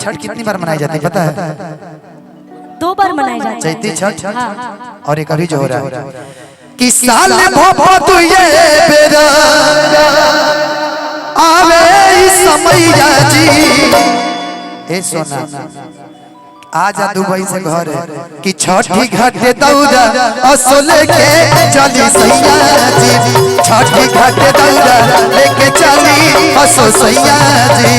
छठ कितनी बार मनाई जाती है पता है? 2 बार मनाई जाती है। चैती छठ और एक अभी जो हो रहा है कि साल भो तू ये बेरा आवे समैया जी। ए सोना आजा दुबई से घर कि छठी घाट दौड़ा असो लेके चली सैया जी। छठी घाट दौड़ा लेके चली असो सैया जी।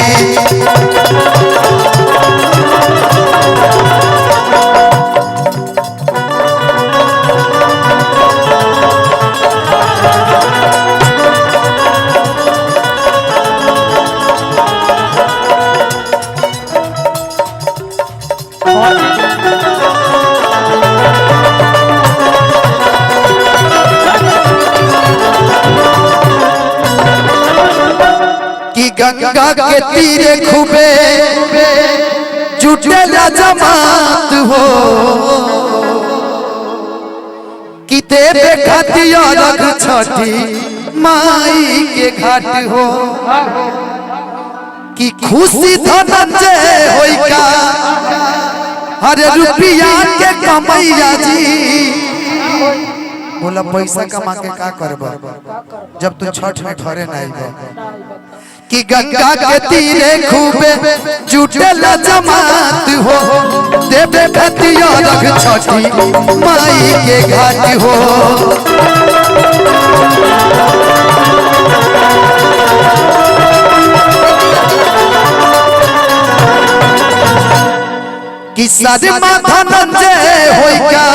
गंगा के तीरे खूबे जुटेला जमात हो कि देवे खातिया रख छठी माई के घाट हो कि खुशी धनंजय होई का हरे रुपया के कमैया जी। बोला पैसा कमा के का करबा जब तू छठ में घरे ना आइबा कि गंगा के तीरे खूबे जुटेला जमात हो देवे खातिया रख छठी माई के घाट हो। कि सदमा धनंजय होई का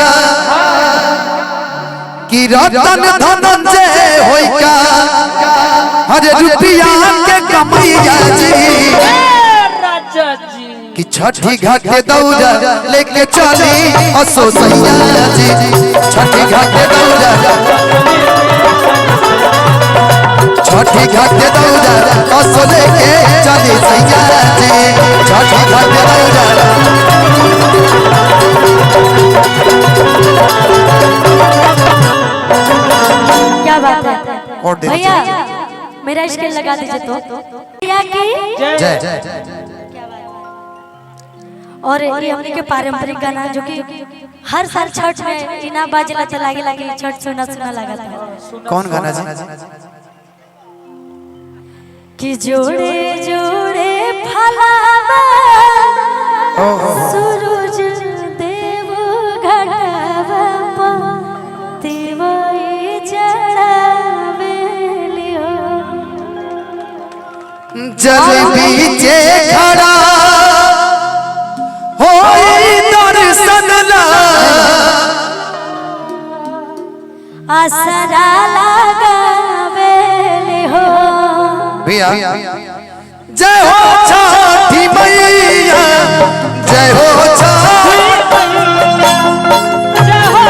कि रतन धनंजय होई का हरे रुपया के कमैया जी। कि छठी घाट दौड़ा लेके चली असो सैया जी। छठी घाट दौड़ा छठी घाट दौड़ा असो लेके चली सैया जी। छठी घाट दौड़ा क्या बात है भैया, मेरा स्केल लगा दीजिए तो भैया की जय। और ये हमने के पारंपरिक गाना जो कि हर साल छठ में इना बाजला तो लागे लागे छठ सुना सुना लगा था। कौन गाना जी? कि जोड़े जोड़े फलावा सूरज देव घटावा देवई चढ़ावेलियो जल बीचे खड़ा होई दर्शन ला आसरा लगावेलियो भैया। जय हो छठी मैया जय हो छठी जय हो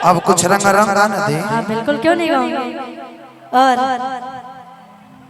अब कुछ रंग रंग ना दे। हाँ बिल्कुल, क्यों नहीं गाऊंगी। और